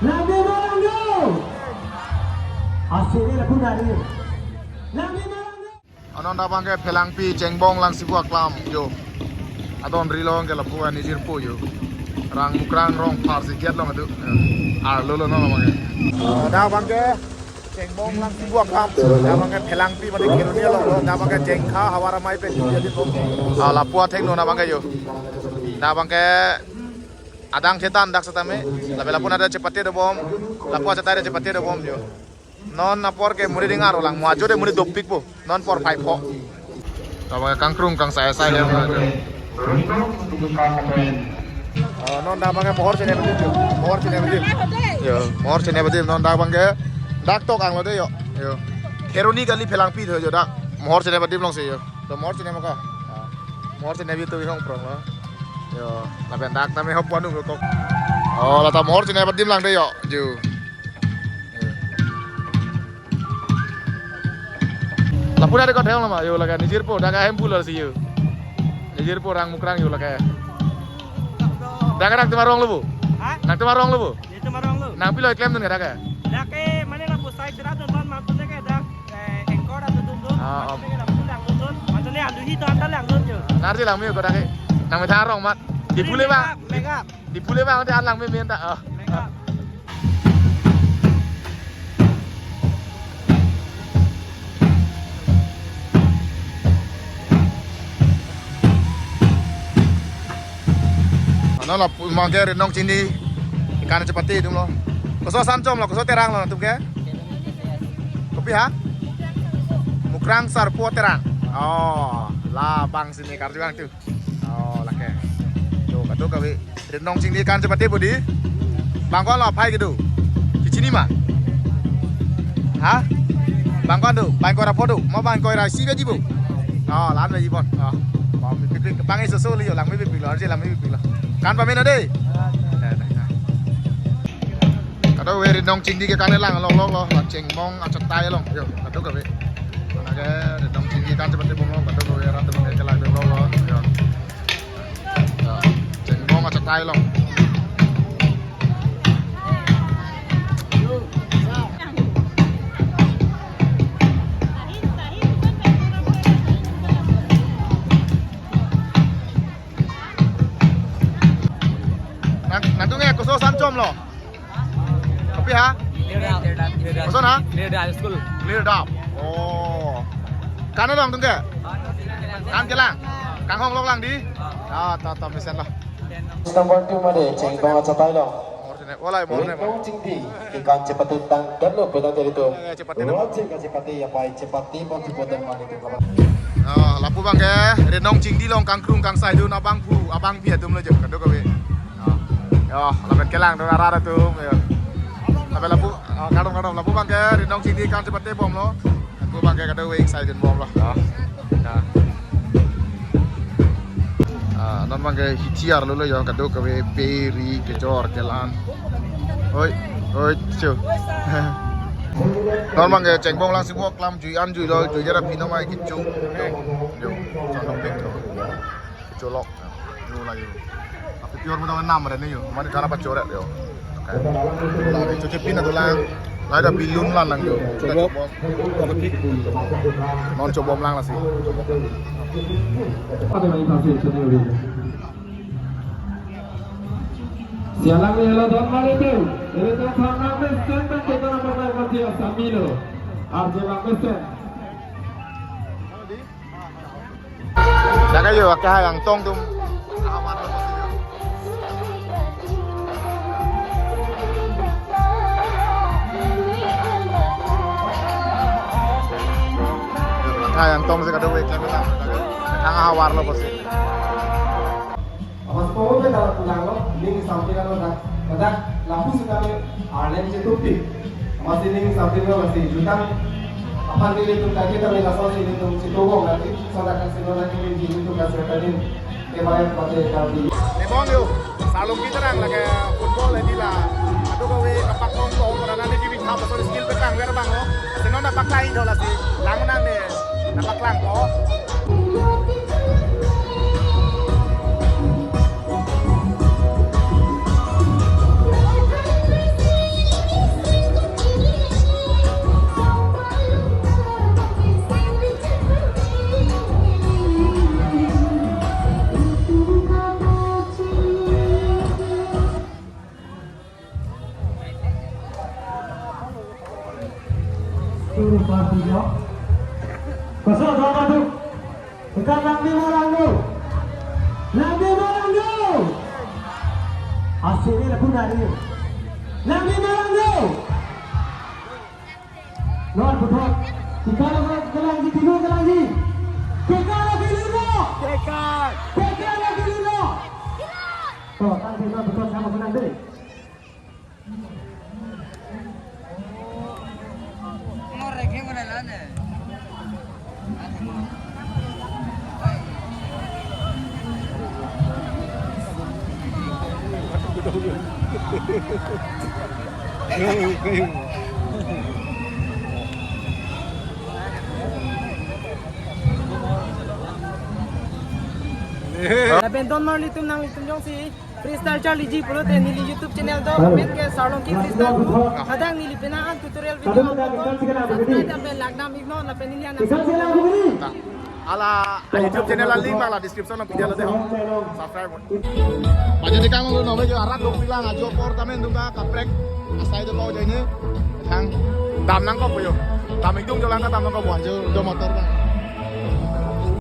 Lagi Malango. Hasilnya pun dari. Lagi Malango. Ananda bangke pelangpi cengbong lang sibuk klam yo. Adon rilong ke lapuan nizir po yo. Rang mukrang rong parsi kiat long adu. Lolo no bangke. Da bangke cengbong lang sibuk klam. Da bangke pelangpi made kirunia long. Da bangke jengkha hawara mai pe jadi pom. Lapua thek no na bangke yo. Da bangke adang cetan dak setame labe lapun ada cepatnya do bom lapu cetai ada cepatnya do bom yo non napor ke muri dengar ulang muajo de muri dopik po non por pipe po tawa kangkrung kang saya ya non da bangke mohor sene bedil yo mohor sene bedil non da bangke dak tok ang lo de yo heroni gali phelang pi tho yo dak mohor sene bedil long se yo to mohor sene maka mohor sene bi to hong prong lo yo la bendak tame hop wanu kok oh la tam hor cine badim lang de yo ju la puna de ko theng la ma yo la ka nijir po daga hem pulor si yo nijir po rang mukrang yo la ka daga nak tumarong lu bu ha nak tumarong lu bu itu marong lu nang pilo claim dun daga dak ke mane la pusai tera don man mantun de ke dak engkor atu dun dun mane la pulang dun dun mantune andu hi to antal lang dun yo narti lang mi ko daga nang me tharong mat di pule bang di pule bang ada alang me minta ano la mangke renong cindi ikan cepati dum lo koso sancom lo koso terang lo tuh ke kopi ha mukrang sarpo terang oh lah bang sini karjuang tuh oh lake tuh kado kawe renong cindi ikan cepati budi bangkon lo pai gitu di sini mah ha bangkon tuh bangkon apa tuh mau bangkon rasi gaji bu oh lan gaji bon oh pikir bangnya susul yo lang pikir lo aja lang pikir lo kan pamen ade kado we renong cindi ke kanel lang long lo ceng mong acetai long yo kado kawe anake renong cindi ikan cepati bong lo kado kawe rata bangke kelang lo yo ceng mong acetai long nantunge koso sancom lo kopi ha koso na clear dap oh kan long tungke kan kelang kang hong long lang di ta misen lo Nomor 2 made cengbong acetai lo walai mo ne renong cindi ikan cepati tangkap lo pedang dari itu cepati ya pai cepati pon sepoten mane itu lapu bang ke renong cindi long kangkrung kang sai du na bang pu abang pia tum lo je kado kawe yo lapen kelang do rara tuh yo lapen lapu kadang lapu bang ke renong cindi ikan cepati bom lo lapu bang ke kado wing sai jen bom lo non bang ke hitiar lo yo kado kawe peri kecor kelan oi cu non bang ke cengbong lang sibuk klam juian jui lo jui jara pino mai kicu yo condong pek colok yo lagi tapi pior mudah enam ada nih yo mana cara pacoret yo lagi cuci pin atau lang ada bilun lang yo coba non coba lang lah sih Sialang yellow don malitu. Itu karena mesin kita nampak mati Samilo. Arjuna mesin. Jaga yo akeh yang tong tum. Yang tong sih kada wek lagi lah. Nang awar lo pasti. Mas Paul ke dalam pulang lo, ning sampai lo dah, kadang lampu suka ni arlen cetupi, masih ning sampai lo masih jutang, apa ni itu lagi tapi kasih sini tu citogong lagi, soalnya kan sini lagi ni itu kasih kadin, kemarin pakai kali. Memang yo, salung kita nang lagi football lagi lah. Aduh kowe kapak kongkong, karena nanti di bintang pasal skill petang, biar bang lo. Senang dapat lain dah lah sih, lang nang deh, dapat lang kok. seluruh partinya. Kosong sama tu. Tekan Lambi Morango. Lambi Morango. Asyik ni laku nak dia. Lambi Morango. Lord betul. Tekan lagi tiga lagi. Tekan lagi lima. Tekan lagi lima. Oh, tak ada betul sama menang deh. Benton mar litum nang litum jong si freestyle Charlie G pulo te nili YouTube channel do ben ke sarong ki freestyle bu kadang nili penaan tutorial video subscribe dan bel lockdown igno na penilian na ala YouTube channel la link la description la video la de subscribe baje de kang lo no jo arat dok bilang ajo por tamen dunga kaprek asai do kau jane thang dam nang ko yo dam ikung jo lang ka dam nang ko buan jo motor ka